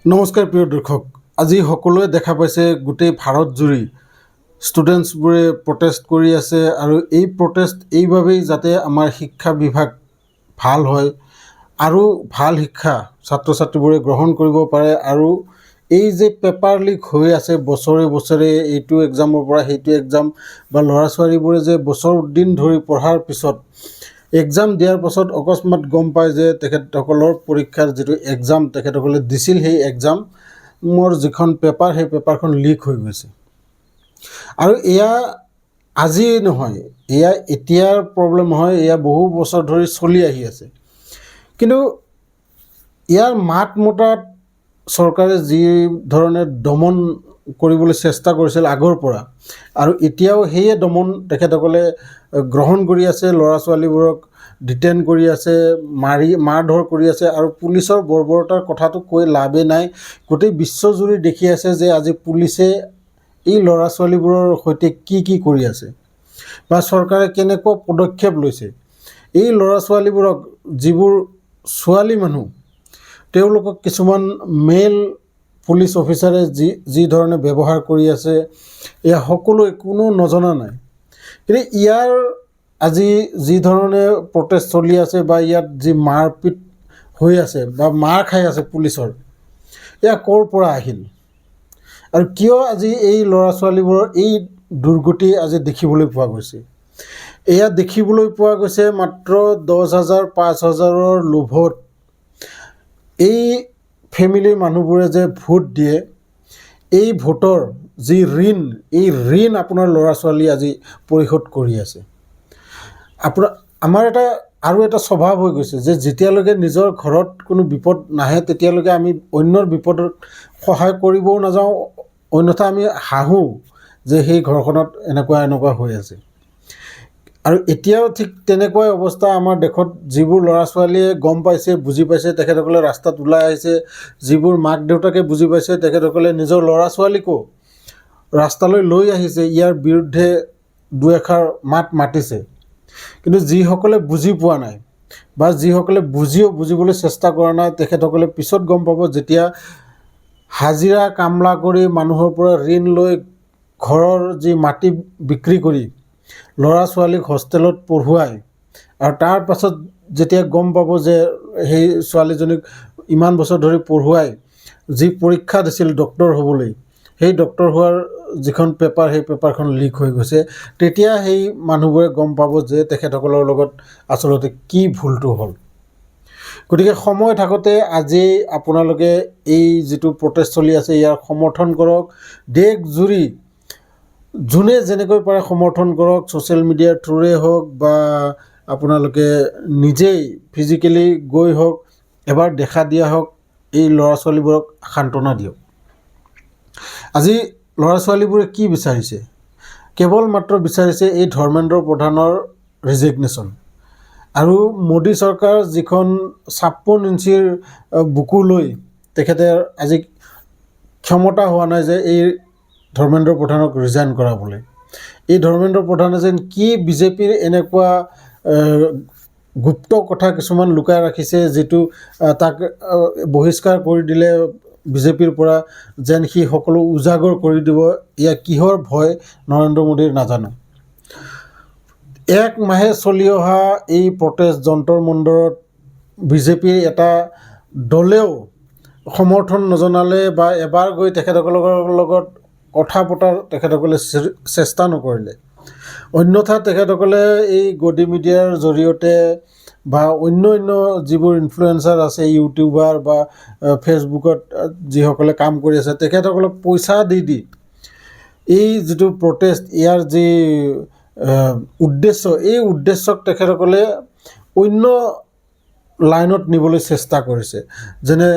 নমস্কাৰ প্ৰিয় দৰ্শক। আজি সকলোৱে দেখা পাইছে গোটেই ভাৰত জুৰি ষ্টুডেণ্টছবোৰে প্ৰটেষ্ট কৰি আছে আৰু এই প্ৰটেষ্ট এইবাবেই যাতে আমাৰ শিক্ষা বিভাগ ভাল হয় আৰু ভাল শিক্ষা ছাত্ৰ ছাত্ৰীবোৰে গ্ৰহণ কৰিব পাৰে আৰু এই যে পেপাৰ লিক হৈ আছে বছৰে বছৰে এইটো এক্সামৰ পৰা সেইটো এক্সাম বা ল'ৰা ছোৱালীবোৰে যে বছৰ দিন ধৰি পঢ়াৰ পিছত এক্সাম দিয়াৰ পাছত অকস্মাত গম পায় যে তেখেতসকলৰ পৰীক্ষাৰ যিটো এক্সাম তেখেতসকলে দিছিল সেই এক্সামৰ যিখন পেপাৰ সেই পেপাৰখন লিক হৈ গৈছে। আৰু এয়া আজি নহয়, এয়া এতিয়াৰ প্ৰব্লেম নহয়, এয়া বহু বছৰ ধৰি চলি আহি আছে। কিন্তু ইয়াৰ মাত মতাত চৰকাৰে যি ধৰণে দমন কৰিবলৈ চেষ্টা কৰিছিল আগৰ পৰা আৰু এতিয়াও সেয়ে দমন তেখেতসকলে গ্ৰহণ কৰি আছে। ল'ৰা ছোৱালীবোৰক ডিটেইন কৰি আছে, মাৰধৰ কৰি আছে আৰু পুলিচৰ বৰ্বৰতাৰ কথাটো কৈ লাভেই নাই। গোটেই বিশ্বজুৰি দেখি আছে যে আজি পুলিচে এই ল'ৰা ছোৱালীবোৰৰ সৈতে কি কৰি আছে বা চৰকাৰে কেনেকুৱা পদক্ষেপ লৈছে। এই ল'ৰা ছোৱালীবোৰক যিবোৰ ছোৱালী মানুহ তেওঁলোকক কিছুমান মেল পুলিচ অফিচাৰে যি ধৰণে ব্যৱহাৰ কৰি আছে এয়া সকলোৱে কোনো নজনা নাই। কিন্তু ইয়াৰ আজি যি ধৰণে প্ৰটেষ্ট চলি আছে বা ইয়াত যি মাৰপিট হৈ আছে বা মাৰ খাই আছে পুলিচৰ, এয়া ক'ৰ পৰা আহিল আৰু কিয় আজি এই ল'ৰা ছোৱালীবোৰৰ এই দুৰ্গতি আজি দেখিবলৈ পোৱা গৈছে। এয়া দেখিবলৈ পোৱা গৈছে মাত্ৰ 10,000 5,000ৰ লোভত এই ফেমিলিৰ মানুহবোৰে যে ভোট দিয়ে, এই ভোটৰ যি ঋণ, এই ঋণ আপোনাৰ ল'ৰা ছোৱালী আজি পৰিশোধ কৰি আছে। আমাৰ আৰু এটা স্বভাৱ হৈ গৈছে যে যেতিয়ালৈকে নিজৰ ঘৰত কোনো বিপদ নাহে তেতিয়ালৈকে আমি অন্যৰ বিপদত সহায় কৰিবও নাযাওঁ, অন্যথা আমি হাঁহোঁ যে সেই ঘৰখনত এনেকুৱা হৈ আছে। আৰু এতিয়াও ঠিক তেনেকুৱাই অৱস্থা আমাৰ দেশত। যিবোৰ ল'ৰা ছোৱালীয়ে গম পাইছে, বুজি পাইছে, তেখেতসকলে ৰাস্তাত ওলাই আহিছে। যিবোৰ মাক দেউতাকে বুজি পাইছে তেখেতসকলে নিজৰ ল'ৰা ছোৱালীকো ৰাস্তালৈ লৈ আহিছে, ইয়াৰ বিৰুদ্ধে দুই এষাৰ মাত মাতিছে। কিন্তু যিসকলে বুজি পোৱা নাই বা যিসকলে বুজিবলৈ চেষ্টা কৰা নাই তেখেতসকলে পিছত গম পাব, যেতিয়া হাজিৰা কামলা কৰি মানুহৰ পৰা ঋণ লৈ ঘৰৰ যি মাটি বিক্ৰী কৰি ল'ৰা ছোৱালীক হোষ্টেলত পঢ়ুৱাই আৰু তাৰ পাছত যেতিয়া গম পাব যে সেই ছোৱালীজনীক ইমান বছৰ ধৰি পঢ়ুৱাই যি পৰীক্ষা দিছিল ডক্টৰ হ'বলৈ, সেই ডক্টৰ হোৱাৰ যিখন পেপাৰ সেই পেপাৰখন লিক হৈ গৈছে, তেতিয়া সেই মানুহবোৰে গম পাব যে তেখেতসকলৰ লগত আচলতে কি ভুলটো হ'ল। গতিকে সময় থাকোঁতে আজি আপোনালোকে এই যিটো প্ৰটেষ্ট চলি আছে ইয়াৰ সমৰ্থন কৰক। দেশ জুৰি যোনে যেনেকৈ পাৰে সমৰ্থন কৰক, ছ'চিয়েল মিডিয়াৰ থ্ৰুৰে হওক বা আপোনালোকে নিজেই ফিজিকেলি গৈ হওক, এবাৰ দেখা দিয়া হওক, এই ল'ৰা ছোৱালীবোৰক সান্তনা দিয়ক। আজি ল'ৰা ছোৱালীবোৰে কি বিচাৰিছে? কেৱল মাত্ৰ বিচাৰিছে এই ধৰ্মেন্দ্ৰ প্ৰধানৰ ৰিজিগনেশ্যন। আৰু মোদী চৰকাৰ যিখন 56 ইঞ্চিৰ বুকু লৈ তেখেতে আজি ক্ষমতা হোৱা নাই যে এই ধৰ্মেন্দ্ৰ প্ৰধানক ৰিজাইন কৰাবলৈ। এই ধৰ্মেন্দ্ৰ প্ৰধানে যেন কি বিজেপিৰ এনেকুৱা গুপ্ত কথা কিছুমান লুকাই ৰাখিছে যিটো তাক বহিষ্কাৰ কৰি দিলে বিজেপিৰ পৰা যেন সি সকলো উজাগৰ কৰি দিব। এয়া কিহৰ ভয় নৰেন্দ্ৰ মোদীৰ নাজানো। এক মাহে চলি অহা এই প্ৰটেষ্ট যন্তৰ মন্তৰত বিজেপিৰ এটা দলেও সমৰ্থন নজনালে বা এবাৰ গৈ তেখেতসকলৰ লগত কথা পতাৰ তেখেতসকলে চেষ্টা নকৰিলে। অন্যথা তেখেতসকলে এই গদি মিডিয়াৰ জৰিয়তে বা অন্য যিবোৰ ইনফ্লুৱেঞ্চাৰ আছে, ইউটিউবাৰ বা ফেচবুকত যিসকলে কাম কৰি আছে, তেখেতসকলক পইচা দি এই যিটো প্ৰটেষ্ট, ইয়াৰ যি উদ্দেশ্য, এই উদ্দেশ্যক তেখেতসকলে অন্য লাইনত নিবলৈ চেষ্টা কৰিছে। যেনে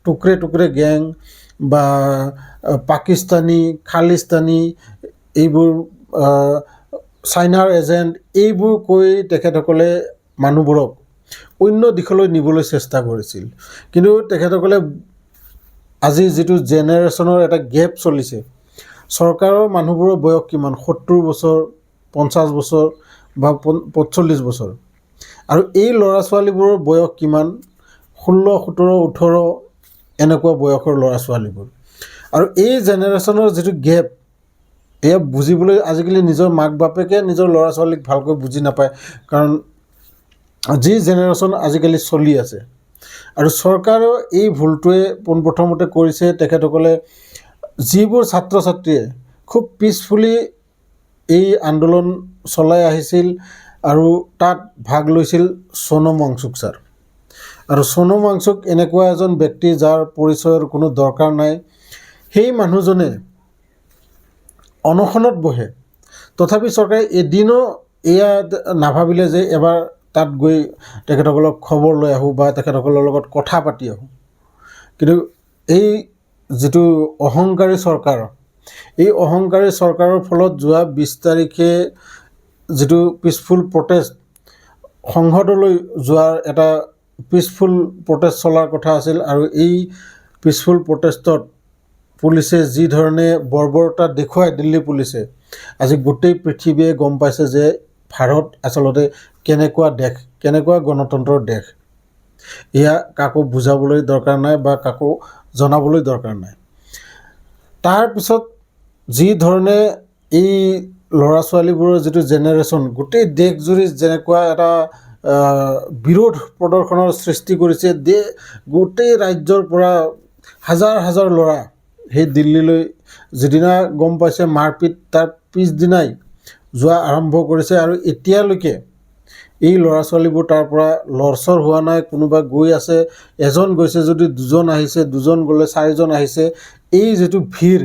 টুকৰে টুকৰে গেং বা পাকিস্তানী, খালিস্তানী, এইবোৰ চাইনাৰ এজেণ্ট, এইবোৰ কৈ তেখেতসকলে মানুহবোৰক অন্য দিশলৈ নিবলৈ চেষ্টা কৰিছিল। কিন্তু তেখেতসকলে আজি যিটো জেনেৰেশ্যনৰ এটা গেপ চলিছে, চৰকাৰৰ মানুহবোৰৰ বয়স কিমান? 70 বছৰ, 50 বছৰ বা 45 বছৰ। আৰু এই ল'ৰা ছোৱালীবোৰৰ বয়স কিমান? 16, 17, 18 এনেকুৱা বয়সৰ ল'ৰা ছোৱালীবোৰ। আৰু এই জেনেৰেশ্যনৰ যিটো গেপ, এয়া বুজিবলৈ আজিকালি নিজৰ মাক বাপেকে নিজৰ ল'ৰা ছোৱালীক ভালকৈ বুজি নাপায়, কাৰণ যি জেনেৰেশ্যন আজিকালি চলি আছে। আৰু চৰকাৰেও এই ভুলটোৱে পোনপ্ৰথমতে কৰিছে। তেখেতসকলে যিবোৰ ছাত্ৰ ছাত্ৰীয়ে খুব পিচফুলি এই আন্দোলন চলাই আহিছিল আৰু তাত ভাগ লৈছিল সোনম ৱাংচুক ছাৰ। আৰু সোনম ৱাংচুক এনেকুৱা এজন ব্যক্তি যাৰ পৰিচয়ৰ কোনো দৰকাৰ নাই। সেই মানুহজনে অনশনত বহে, তথাপি চৰকাৰে এদিনো এয়া নাভাবিলে যে এবাৰ তাত গৈ তেখেতসকলক খবৰ লৈ আহোঁ বা তেখেতসকলৰ লগত কথা পাতি আহোঁ। কিন্তু এই যিটো অহংকাৰী চৰকাৰ, এই অহংকাৰী চৰকাৰৰ ফলত যোৱা 20 তাৰিখে যিটো পিচফুল প্ৰটেষ্ট, সংসদলৈ যোৱাৰ এটা পিচফুল প্ৰটেষ্ট চলাৰ কথা আছিল, আৰু এই পিচফুল প্ৰটেষ্টত পুলিচে যি ধৰণে বৰ্বৰতা দেখুৱাই, দিল্লী পুলিচে, আজি গোটেই পৃথিৱীয়ে গম পাইছে যে ভাৰত আচলতে কেনেকুৱা দেশ, কেনেকুৱা গণতন্ত্ৰৰ দেশ। এয়া কাকো বুজাবলৈ দৰকাৰ নাই বা কাকো জনাবলৈ দৰকাৰ নাই। তাৰপিছত যি ধৰণে এই ল'ৰা ছোৱালীবোৰৰ যিটো জেনেৰেশ্যন গোটেই দেশজুৰি যেনেকুৱা এটা বিৰোধ প্ৰদৰ্শনৰ সৃষ্টি কৰিছে, গোটেই ৰাজ্যৰ পৰা হাজাৰ হাজাৰ ল'ৰা সেই দিল্লীলৈ যিদিনা গম পাইছে মাৰপিট, তাৰ পিছদিনাই যোৱা আৰম্ভ কৰিছে। আৰু এতিয়ালৈকে এই ল'ৰা ছোৱালীবোৰ তাৰ পৰা লৰচৰ হোৱা নাই। কোনোবা গৈ আছে, এজন গৈছে যদি দুজন আহিছে, দুজন গ'লে 4জন আহিছে। এই যিটো ভিৰ,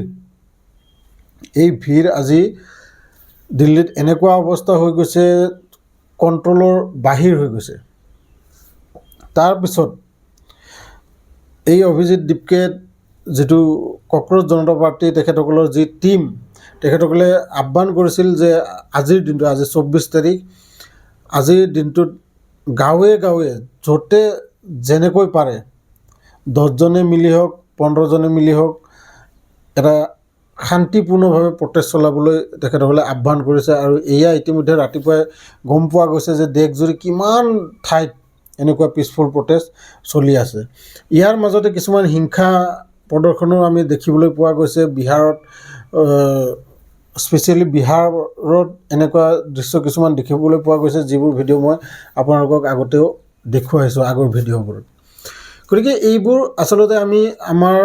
এই ভিৰ আজি দিল্লীত এনেকুৱা অৱস্থা হৈ গৈছে, কণ্ট্ৰলৰ বাহিৰ হৈ গৈছে। তাৰপিছত এই অভিজিত দীপকে যিটো কক্ৰজ জনতা পাৰ্টি, তেখেতসকলৰ যি টীম, তেখেতসকলে আহ্বান কৰিছিল যে আজিৰ দিনটো, আজি 24 তাৰিখ, আজিৰ দিনটোত গাঁৱে গাঁৱে য'তে যেনেকৈ পাৰে 10জনে মিলি হওক, 15জনে মিলি হওক, এটা শান্তিপূৰ্ণভাৱে প্ৰটেষ্ট চলাবলৈ তেখেতসকলে আহ্বান কৰিছে। আৰু এয়া ইতিমধ্যে ৰাতিপুৱাই গম পোৱা গৈছে যে দেশজুৰি কিমান ঠাইত এনেকুৱা পিচফুল প্ৰটেষ্ট চলি আছে। ইয়াৰ মাজতে কিছুমান হিংসা প্ৰদৰ্শনো আমি দেখিবলৈ পোৱা গৈছে। বিহাৰত, স্পেচিয়েলি বিহাৰত এনেকুৱা দৃশ্য কিছুমান দেখিবলৈ পোৱা গৈছে, যিবোৰ ভিডিঅ' মই আপোনালোকক আগতেও দেখুৱাইছোঁ আগৰ ভিডিঅ'বোৰত। গতিকে এইবোৰ আচলতে আমি আমাৰ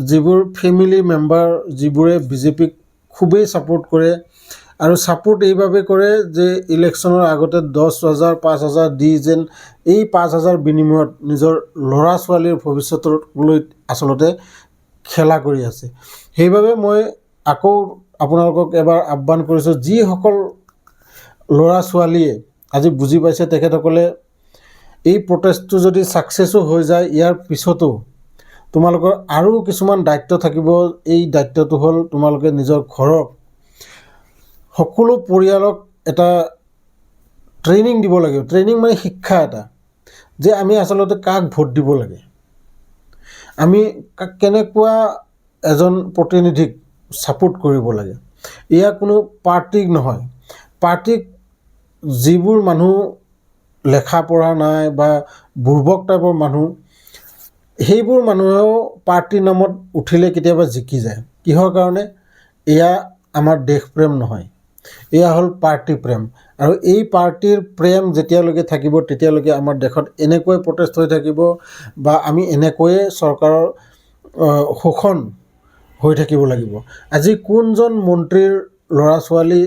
যিবোৰ ফেমিলি মেম্বাৰ, যিবোৰে বিজেপিক খুবেই ছাপোৰ্ট কৰে, আৰু ছাপোৰ্ট এইভাবে কৰে যে ইলেকশ্যনৰ আগতে 10,000 5,000 দি যেন এই 5,000 বিনিময়ত নিজৰ ল'ৰা ছোৱালীৰ ভৱিষ্যতলৈ আচলতে খেলা কৰি আছে। সেইবাবে মই আকৌ আপোনালোকক এবাৰ আহ্বান কৰিছোঁ, যিসকল ল'ৰা ছোৱালীয়ে আজি বুজি পাইছে, তেখেতসকলে এই প্ৰটেষ্টটো যদি ছাকচেছো হৈ যায়, ইয়াৰ পিছতো তোমালোকৰ আৰু কিছুমান দায়িত্ব থাকিব। এই দায়িত্বটো হ'ল তোমালোকে নিজৰ ঘৰক, সকলো পৰিয়ালক এটা ট্ৰেইনিং দিব লাগিব। ট্ৰেইনিং মানে শিক্ষা এটা, যে আমি আচলতে কাক ভোট দিব লাগে, আমি কেনেকুৱা এজন প্ৰতিনিধিক ছাপোৰ্ট কৰিব লাগে। এয়া কোনো পাৰ্টিক নহয়। পাৰ্টিক যিবোৰ মানুহ লেখা পঢ়া নাই বা বুৰ্বক টাইপৰ মানুহ, সেইবোৰ মানুহেও পাৰ্টিৰ নামত উঠিলে কেতিয়াবা জিকি যায়। কিহৰ কাৰণে? এয়া আমাৰ দেশপ্ৰেম নহয়, এয়া হ'ল পাৰ্টি প্ৰেম। আৰু এই পাৰ্টিৰ প্ৰেম যেতিয়ালৈকে থাকিব, তেতিয়ালৈকে আমাৰ দেশত এনেকৈ প্ৰটেষ্ট হৈ থাকিব বা আমি এনেকৈয়ে চৰকাৰৰ শোষণ হৈ থাকিব লাগিব। আজি কোনজন মন্ত্ৰীৰ ল'ৰা ছোৱালী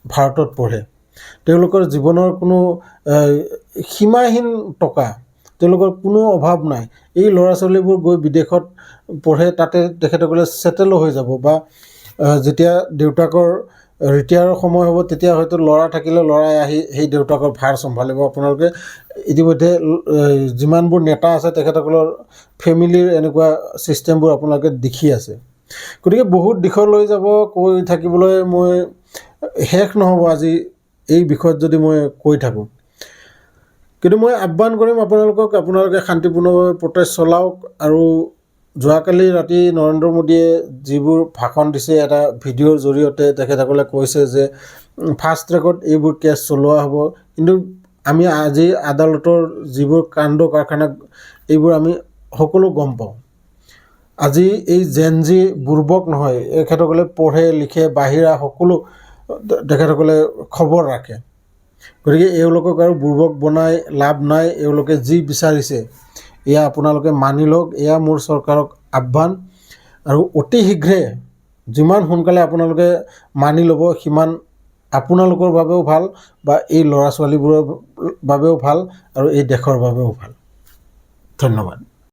ভাৰতত পঢ়ে? তেওঁলোকৰ জীৱনৰ কোনো সীমাহীন টকা, তেওঁলোকৰ কোনো অভাৱ নাই। এই ল'ৰা ছোৱালীবোৰ গৈ বিদেশত পঢ়ে, তাতে তেখেতসকলে ছেটেলো হৈ যাব, বা যেতিয়া দেউতাকৰ ৰিটায়াৰৰ সময় হ'ব, তেতিয়া হয়তো ল'ৰা থাকিলে ল'ৰাই আহি সেই দেউতাকৰ ভাৰ চম্ভালিব। আপোনালোকে ইতিমধ্যে যিমানবোৰ নেতা আছে, তেখেতসকলৰ ফেমিলিৰ এনেকুৱা ছিষ্টেমবোৰ আপোনালোকে দেখি আছে। গতিকে বহুত দিশলৈ যাব, কৈ থাকিবলৈ মই শেষ নহ'ব আজি এই বিষয়ত যদি মই কৈ থাকোঁ। কিন্তু মই আহ্বান কৰিম আপোনালোকে শান্তিপূৰ্ণভাৱে প্ৰটেষ্ট চলাওক। আৰু যোৱাকালি ৰাতি নৰেন্দ্ৰ মোদীয়ে যিবোৰ ভাষণ দিছে, এটা ভিডিঅ'ৰ জৰিয়তে তেখেতসকলে কৈছে যে ফাষ্ট ট্ৰেকত এইবোৰ কেছ চলোৱা হ'ব। কিন্তু আমি আজি আদালতৰ যিবোৰ কাণ্ড কাৰখানা, এইবোৰ আমি সকলো গম পাওঁ। আজি এই জেন জি বুৰ্বক নহয়, এখেতসকলে পঢ়ে লিখে, বাহিৰা সকলো তেখেতসকলে খবৰ ৰাখে। গতিকে এওঁলোকক আৰু বুৰ্বক বনাই লাভ নাই। এওঁলোকে যি বিচাৰিছে এয়া আপোনালোকে মানি লওক, এয়া মোৰ চৰকাৰক আহ্বান। আৰু অতি শীঘ্ৰে যিমান সোনকালে আপোনালোকে মানি ল'ব সিমান আপোনালোকৰ বাবেও ভাল, বা এই ল'ৰা ছোৱালীবোৰৰ বাবেও ভাল, আৰু এই দেশৰ বাবেও ভাল। ধন্যবাদ।